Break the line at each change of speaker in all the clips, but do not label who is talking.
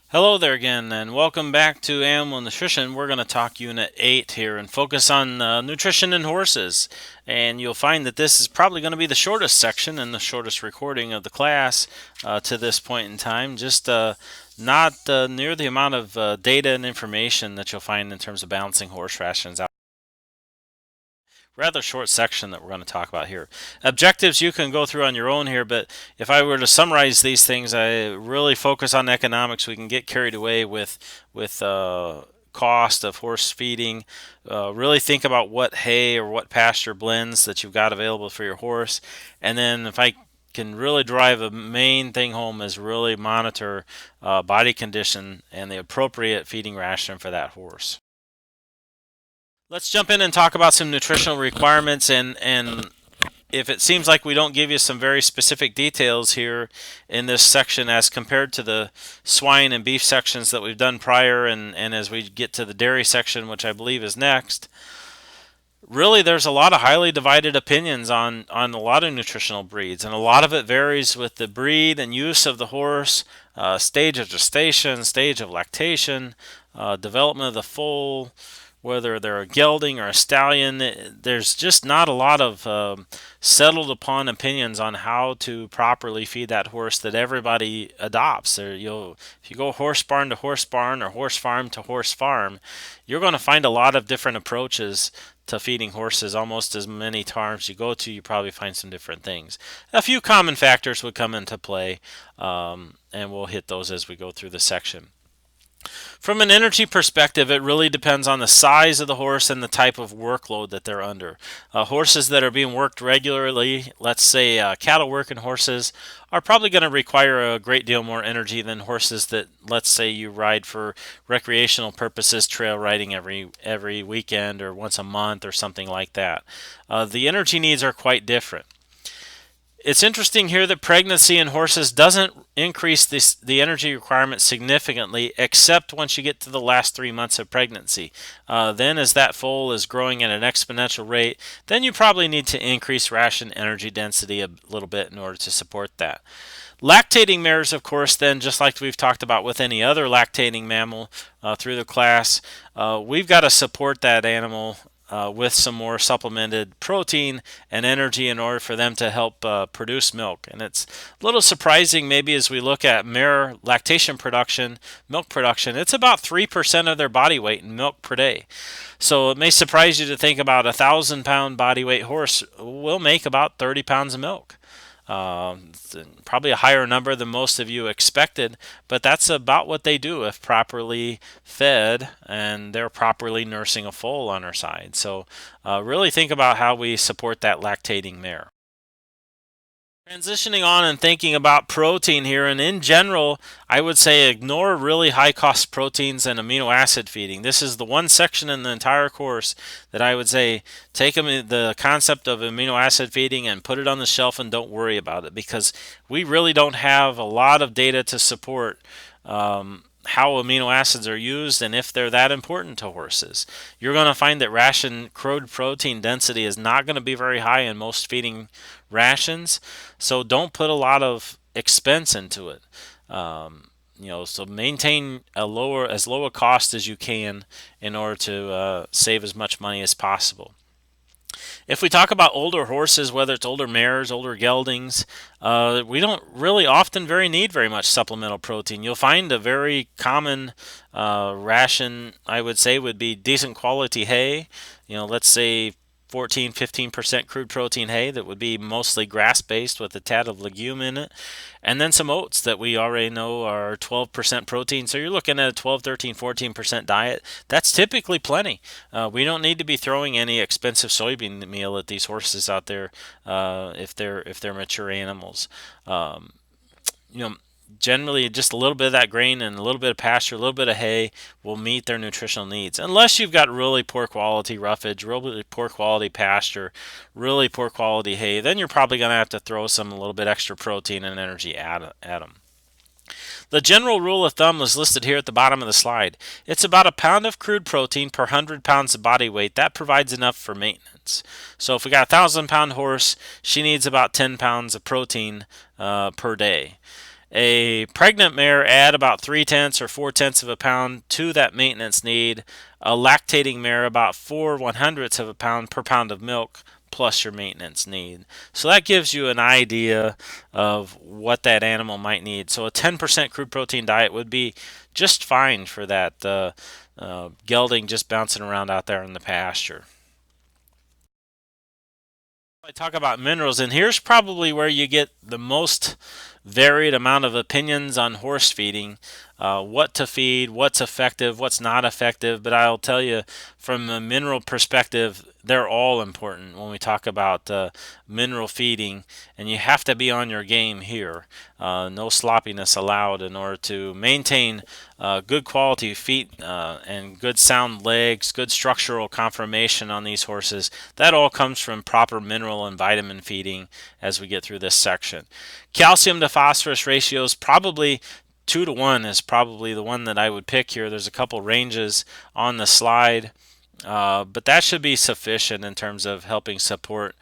Hello there again, and welcome back to Animal Nutrition. We're going to talk Unit 8 here and focus on nutrition in horses. And you'll find that this is probably going to be the shortest section and the shortest recording of the class to this point in time. Just not near the amount of data and information that you'll find in terms of balancing horse rations out. Rather short section that we're going to talk about here. Objectives you can go through on your own here, but if I were to summarize these things, I really focus on economics. We can get carried away with cost of horse feeding. Really think about what hay or what pasture blends that you've got available for your horse, and then if I can really drive the main thing home is really monitor body condition and the appropriate feeding ration for that horse. Let's jump in and talk about some nutritional requirements and if it seems like we don't give you some very specific details here in this section as compared to the swine and beef sections that we've done prior and as we get to the dairy section, which I believe is next, really there's a lot of highly divided opinions on a lot of nutritional breeds, and a lot of it varies with the breed and use of the horse, stage of gestation, stage of lactation, development of the foal, whether they're a gelding or a stallion. There's just not a lot of settled upon opinions on how to properly feed that horse that everybody adopts. If you go horse barn to horse barn or horse farm to horse farm, you're going to find a lot of different approaches to feeding horses. Almost as many farms you go to, you probably find some different things. A few common factors would come into play, and we'll hit those as we go through the section. From an energy perspective, it really depends on the size of the horse and the type of workload that they're under. Horses that are being worked regularly, let's say cattle working horses, are probably going to require a great deal more energy than horses that, let's say, you ride for recreational purposes, trail riding every weekend or once a month or something like that. The energy needs are quite different. It's interesting here that pregnancy in horses doesn't increase the energy requirement significantly, except once you get to the last 3 months of pregnancy. Then as that foal is growing at an exponential rate, then you probably need to increase ration energy density a little bit in order to support that. Lactating mares, of course, then, just like we've talked about with any other lactating mammal through the class, we've got to support that animal with some more supplemented protein and energy in order for them to help produce milk. And it's a little surprising, maybe, as we look at mare lactation production, milk production, it's about 3% of their body weight in milk per day. So it may surprise you to think about a 1,000-pound body weight horse will make about 30 pounds of milk. Probably a higher number than most of you expected, but that's about what they do if properly fed and they're properly nursing a foal on our side. So really think about how we support that lactating mare. Transitioning on and thinking about protein here, and in general, I would say ignore really high cost proteins and amino acid feeding. This is the one section in the entire course that I would say take the concept of amino acid feeding and put it on the shelf and don't worry about it, because we really don't have a lot of data to support how amino acids are used and if they're that important to horses. You're going to find that ration crude protein density is not going to be very high in most feeding rations, so don't put a lot of expense into it. So maintain as low a cost as you can in order to save as much money as possible. If we talk about older horses, whether it's older mares, older geldings, we don't really often need very much supplemental protein. You'll find a very common ration, I would say, would be decent quality hay. Let's say 14-15% crude protein hay that would be mostly grass-based with a tad of legume in it, and then some oats that we already know are 12% protein. So you're looking at a 12, 13, 14% diet. That's typically plenty. We don't need to be throwing any expensive soybean meal at these horses out there if they're mature animals. Generally just a little bit of that grain and a little bit of pasture, a little bit of hay will meet their nutritional needs. Unless you've got really poor quality roughage, really poor quality pasture, really poor quality hay, then you're probably going to have to throw a little bit extra protein and energy at them. The general rule of thumb is listed here at the bottom of the slide. It's about a pound of crude protein per 100 pounds of body weight. That provides enough for maintenance. So if we got a 1,000-pound horse, she needs about 10 pounds of protein per day. A pregnant mare add about 3/10 or 4/10 of a pound to that maintenance need. A lactating mare about 4/100 of a pound per pound of milk plus your maintenance need. So that gives you an idea of what that animal might need. So a 10% crude protein diet would be just fine for that gelding just bouncing around out there in the pasture. I talk about minerals, and here's probably where you get the most varied amount of opinions on horse feeding, what to feed, what's effective, what's not effective. But I'll tell you, from a mineral perspective, they're all important when we talk about mineral feeding, and you have to be on your game here. No sloppiness allowed in order to maintain good quality feet and good sound legs, good structural conformation on these horses. That all comes from proper mineral and vitamin feeding as we get through this section. Calcium to phosphorus ratios, probably 2 to 1 is probably the one that I would pick here. There's a couple ranges on the slide, but that should be sufficient in terms of helping support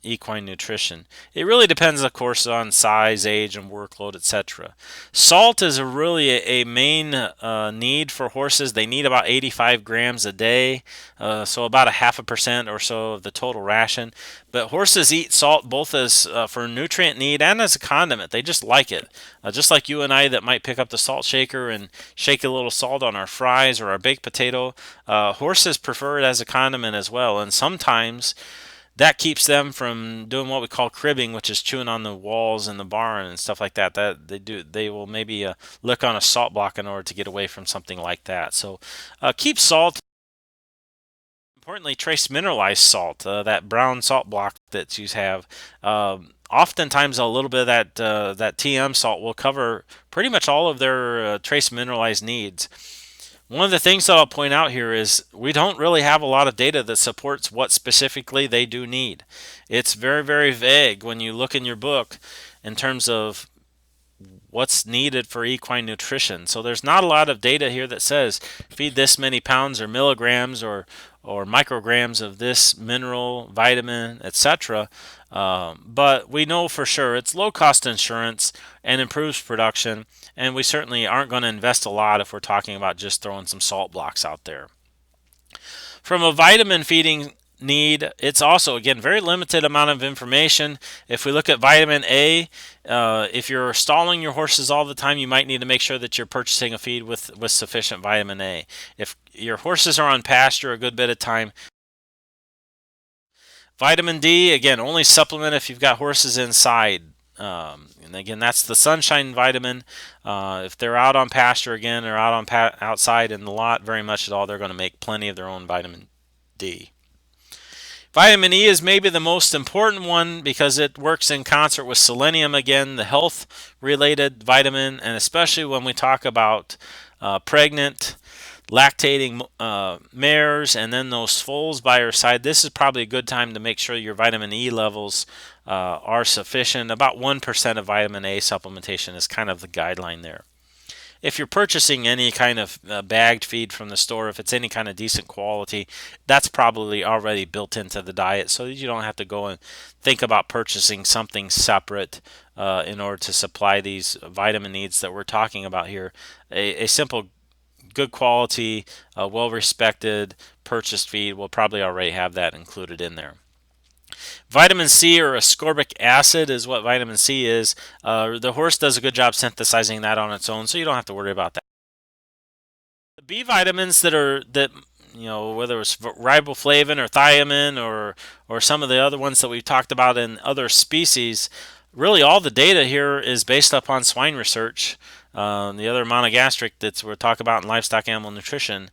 equine nutrition. It really depends, of course, on size, age, and workload, etc. Salt is really a main need for horses. They need about 85 grams a day, so about a 0.5% or so of the total ration. But horses eat salt both as for nutrient need and as a condiment. They just like it. Just like you and I that might pick up the salt shaker and shake a little salt on our fries or our baked potato, horses prefer it as a condiment as well. And sometimes that keeps them from doing what we call cribbing, which is chewing on the walls in the barn and stuff like that. They will maybe lick on a salt block in order to get away from something like that. So keep salt. Importantly, trace mineralized salt, that brown salt block that you have. Oftentimes, a little bit of that TM salt will cover pretty much all of their trace mineralized needs. One of the things that I'll point out here is we don't really have a lot of data that supports what specifically they do need. It's very, very vague when you look in your book in terms of what's needed for equine nutrition. So there's not a lot of data here that says feed this many pounds or milligrams or micrograms of this mineral, vitamin, etc. But we know for sure it's low-cost insurance and improves production, and we certainly aren't going to invest a lot if we're talking about just throwing some salt blocks out there. From a vitamin feeding need, it's also, again, very limited amount of information. If we look at vitamin A, if you're stalling your horses all the time, you might need to make sure that you're purchasing a feed with sufficient vitamin A. If your horses are on pasture a good bit of time, vitamin D, again, only supplement if you've got horses inside. And again, that's the sunshine vitamin. If they're out on pasture again or out on outside in the lot, very much at all, they're going to make plenty of their own vitamin D. Vitamin E is maybe the most important one because it works in concert with selenium, again, the health-related vitamin, and especially when we talk about pregnant, lactating mares and then those foals by your side. This is probably a good time to make sure your vitamin E levels are sufficient. About 1% of vitamin A supplementation is kind of the guideline there. If you're purchasing any kind of bagged feed from the store, if it's any kind of decent quality, that's probably already built into the diet so that you don't have to go and think about purchasing something separate in order to supply these vitamin needs that we're talking about here. A simple, good quality, well-respected purchased feed will probably already have that included in there. Vitamin C, or ascorbic acid, is what vitamin C is. The horse does a good job synthesizing that on its own, so you don't have to worry about that. The B vitamins that whether it's riboflavin or thiamine or some of the other ones that we've talked about in other species, really all the data here is based upon swine research. The other monogastric that we're talking about in livestock animal nutrition.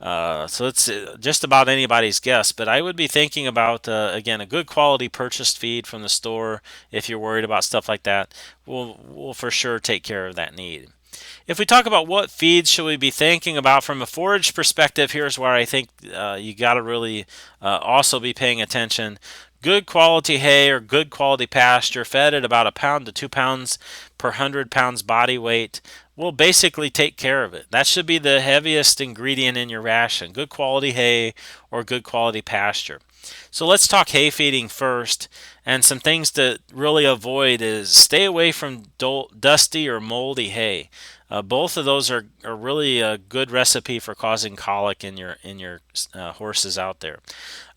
So it's just about anybody's guess, but I would be thinking about, again, a good quality purchased feed from the store. If you're worried about stuff like that, we'll for sure take care of that need. If we talk about what feeds should we be thinking about from a forage perspective, here's where I think you got to really also be paying attention. Good quality hay or good quality pasture fed at about 1 pound to 2 pounds per 100 pounds body weight will basically take care of it. That should be the heaviest ingredient in your ration. Good quality hay or good quality pasture. So let's talk hay feeding first. And some things to really avoid is stay away from dusty or moldy hay. Both of those are really a good recipe for causing colic in your horses out there.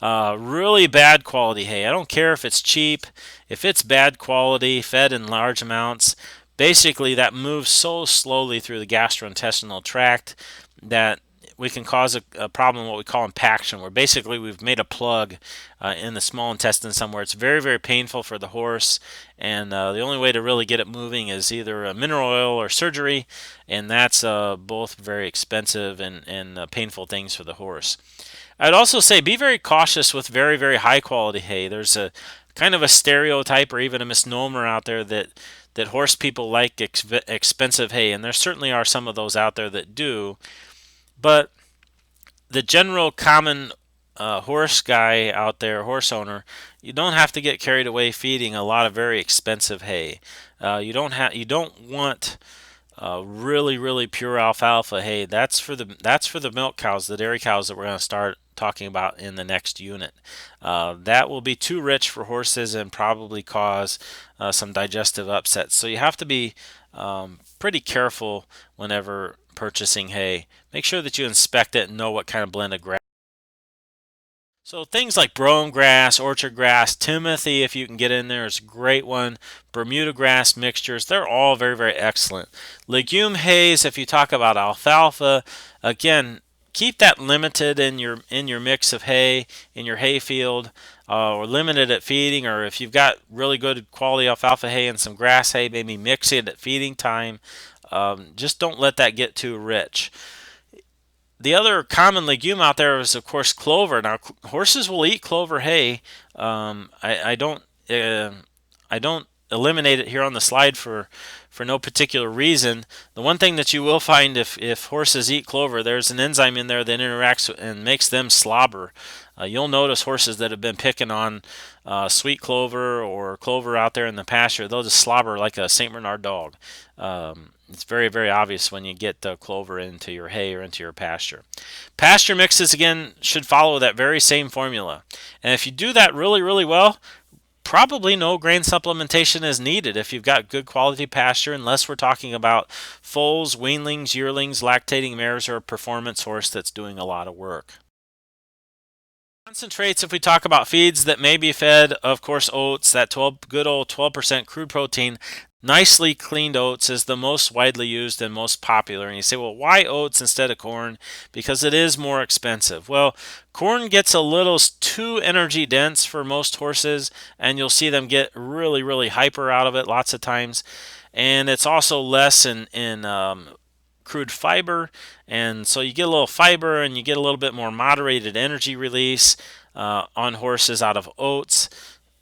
Really bad quality hay. I don't care if it's cheap, if it's bad quality, fed in large amounts. Basically, that moves so slowly through the gastrointestinal tract that we can cause a problem, what we call impaction, where basically we've made a plug in the small intestine somewhere. It's very, very painful for the horse, and the only way to really get it moving is either a mineral oil or surgery, and that's both very expensive and painful things for the horse. I'd also say be very cautious with very, very high quality hay. There's a kind of a stereotype or even a misnomer out there that horse people like expensive hay, and there certainly are some of those out there that do. But the general common horse guy out there, horse owner, you don't have to get carried away feeding a lot of very expensive hay. You don't want really, really pure alfalfa hay. That's for the milk cows, the dairy cows that we're going to start talking about in the next unit. That will be too rich for horses and probably cause some digestive upsets. So you have to be pretty careful whenever purchasing hay. Make sure that you inspect it and know what kind of blend of grass. So things like brome grass, orchard grass, Timothy, if you can get in there, is a great one. Bermuda grass mixtures, they're all very, very excellent. Legume hays, if you talk about alfalfa, again, keep that limited in your mix of hay in your hay field, or limited at feeding. Or if you've got really good quality alfalfa hay and some grass hay, maybe mix it at feeding time. Just don't let that get too rich. The other common legume out there is, of course, clover. Now, horses will eat clover hay. I don't I don't eliminate it here on the slide for no particular reason. The one thing that you will find if horses eat clover, there's an enzyme in there that interacts and makes them slobber. You'll notice horses that have been picking on sweet clover or clover out there in the pasture, they'll just slobber like a St. Bernard dog. It's very, very obvious when you get clover into your hay or into your pasture. Pasture mixes, again, should follow that very same formula. And if you do that really, really well, probably no grain supplementation is needed if you've got good quality pasture, unless we're talking about foals, weanlings, yearlings, lactating mares, or a performance horse that's doing a lot of work. Concentrates, if we talk about feeds that may be fed, of course, oats, that good old 12% crude protein. Nicely cleaned oats is the most widely used and most popular. And you say, well, why oats instead of corn? Because it is more expensive. Well, corn gets a little too energy dense for most horses, and you'll see them get really, really hyper out of it lots of times. And it's also less in crude fiber, and so you get a little fiber and you get a little bit more moderated energy release on horses out of oats.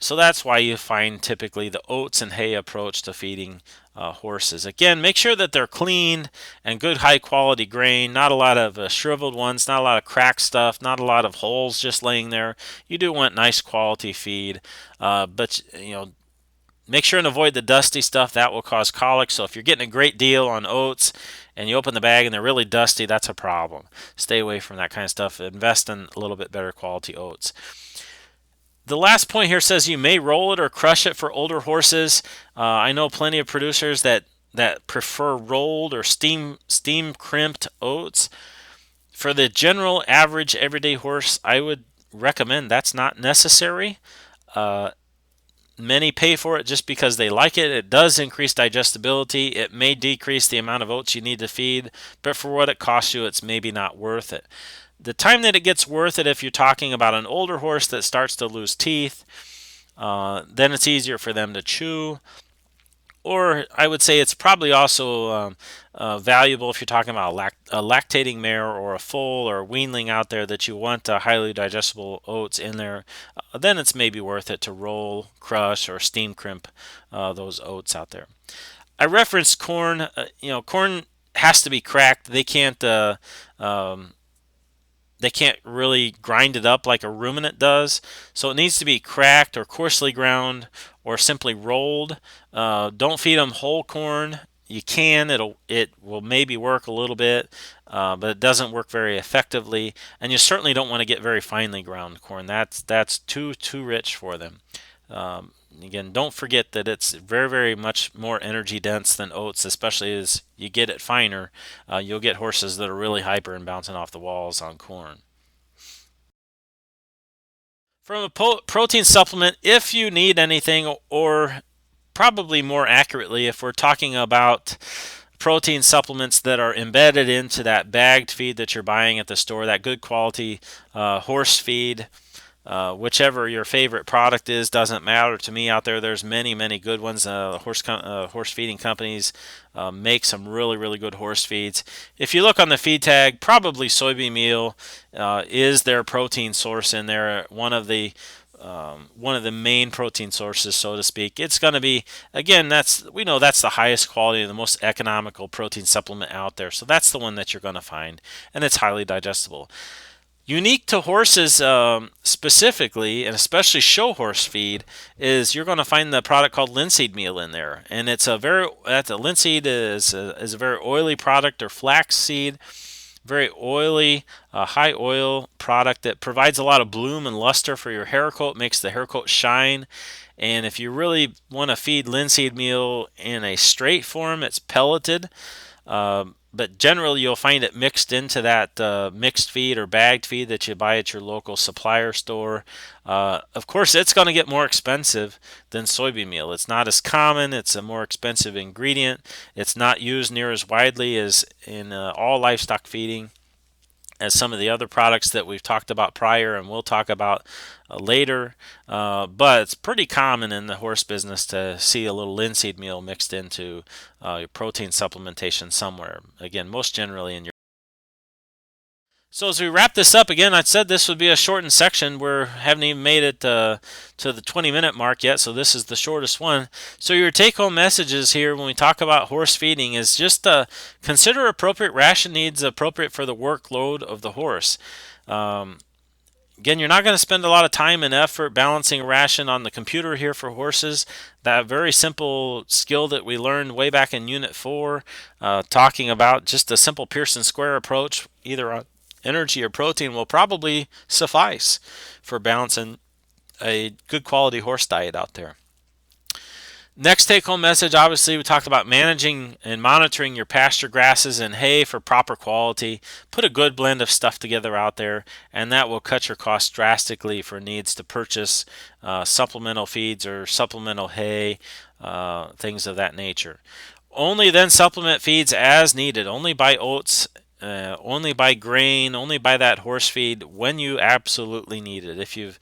So that's why you find typically the oats and hay approach to feeding horses. Again, make sure that they're cleaned and good high quality grain, not a lot of shriveled ones, not a lot of cracked stuff, not a lot of holes just laying there. You do want nice quality feed, but make sure and avoid the dusty stuff. That will cause colic. So if you're getting a great deal on oats and you open the bag and they're really dusty, that's a problem. Stay away from that kind of stuff. Invest in a little bit better quality oats. The last point here says you may roll it or crush it for older horses. I know plenty of producers that prefer rolled or steam crimped oats. For the general average everyday horse, I would recommend that's not necessary. Many pay for it just because they like it. It does increase digestibility. It may decrease the amount of oats you need to feed, but for what it costs you, it's maybe not worth it. The time that it gets worth it, if you're talking about an older horse that starts to lose teeth, then it's easier for them to chew. Or I would say it's probably also valuable if you're talking about a lactating mare or a foal or a weanling out there that you want highly digestible oats in there. Then it's maybe worth it to roll, crush, or steam crimp those oats out there. I referenced corn. Corn has to be cracked. They can't really grind it up like a ruminant does. So it needs to be cracked or coarsely ground or simply rolled. Don't feed them whole corn. you can. It will maybe work a little bit, but it doesn't work very effectively. And you certainly don't want to get very finely ground corn. That's too rich for them. Again, don't forget that it's very much more energy dense than oats, especially as you get it finer. You'll get horses that are really hyper and bouncing off the walls on corn. From a protein supplement, if you need anything, or probably more accurately, if we're talking about protein supplements that are embedded into that bagged feed that you're buying at the store, that good quality horse feed, whichever your favorite product is, doesn't matter to me. Out there, there's many good ones. Horse feeding companies make some really good horse feeds. If you look on the feed tag, probably soybean meal is their protein source in there. One of the main protein sources, so to speak. It's going to be, again, we know that's the highest quality and the most economical protein supplement out there. So that's the one that you're going to find, and it's highly digestible. Unique to horses specifically, and especially show horse feed, is you're going to find the product called linseed meal in there, and linseed is a very oily product, or flax seed, very oily, high oil product that provides a lot of bloom and luster for your hair coat, makes the hair coat shine. And if you really want to feed linseed meal in a straight form, it's pelleted. But generally, you'll find it mixed into that mixed feed or bagged feed that you buy at your local supplier store. Of course, it's going to get more expensive than soybean meal. It's not as common. It's a more expensive ingredient. It's not used near as widely as in all livestock feeding as some of the other products that we've talked about prior and we'll talk about later. But it's pretty common in the horse business to see a little linseed meal mixed into your protein supplementation somewhere. Again, most generally in your. So as we wrap this up, again, I said this would be a shortened section. We haven't even made it to the 20-minute mark yet, so this is the shortest one. So your take-home messages here when we talk about horse feeding is just consider appropriate ration needs appropriate for the workload of the horse. Again, you're not going to spend a lot of time and effort balancing a ration on the computer here for horses. That very simple skill that we learned way back in Unit 4, talking about just a simple Pearson square approach, either on energy or protein, will probably suffice for balancing a good quality horse diet out there. Next take-home message, obviously, we talked about managing and monitoring your pasture grasses and hay for proper quality. Put a good blend of stuff together out there, and that will cut your costs drastically for needs to purchase supplemental feeds or supplemental hay, things of that nature. Only then supplement feeds as needed. Only buy oats, only buy grain, only buy that horse feed when you absolutely need it. If you've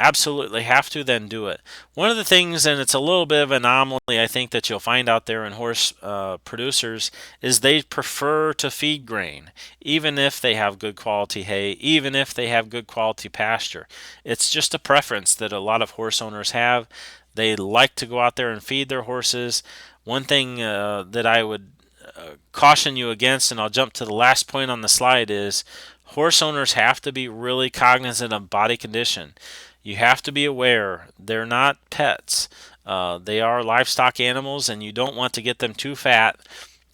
absolutely have to, then do it. One of the things, and it's a little bit of an anomaly I think that you'll find out there in horse producers, is they prefer to feed grain, even if they have good quality hay, even if they have good quality pasture. It's just a preference that a lot of horse owners have. They like to go out there and feed their horses. One thing that I would caution you against, and I'll jump to the last point on the slide, is horse owners have to be really cognizant of body condition. You have to be aware they're not pets. They are livestock animals, and you don't want to get them too fat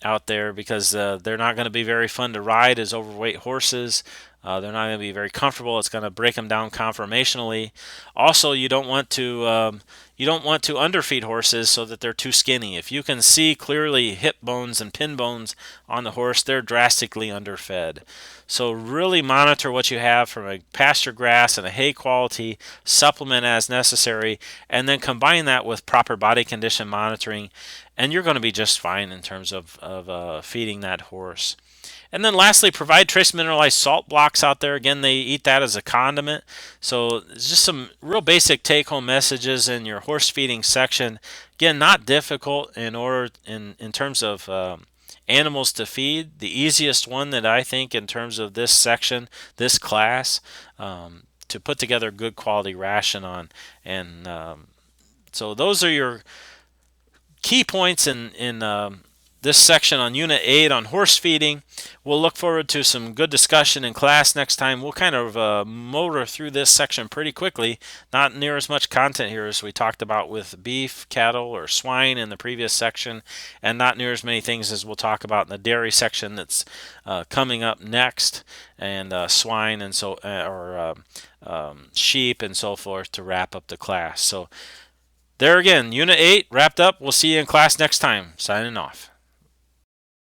out there because they're not going to be very fun to ride as overweight horses. They're not going to be very comfortable. It's going to break them down conformationally. Also, you don't want to underfeed horses so that they're too skinny. If you can see clearly hip bones and pin bones on the horse, they're drastically underfed. So really monitor what you have from a pasture grass and a hay quality, supplement as necessary, and then combine that with proper body condition monitoring, and you're going to be just fine in terms of feeding that horse. And then lastly, provide trace mineralized salt blocks out there. Again, they eat that as a condiment. So just some real basic take-home messages in your horse feeding section. Again, not difficult in terms of animals to feed. The easiest one that I think in terms of this section, this class, to put together a good quality ration on. And so those are your key points in this section on Unit 8 on horse feeding. We'll look forward to some good discussion in class next time. We'll kind of motor through this section pretty quickly. Not near as much content here as we talked about with beef, cattle, or swine in the previous section, and not near as many things as we'll talk about in the dairy section that's coming up next, and swine and sheep and so forth to wrap up the class. So there again, Unit 8 wrapped up. We'll see you in class next time. Signing off.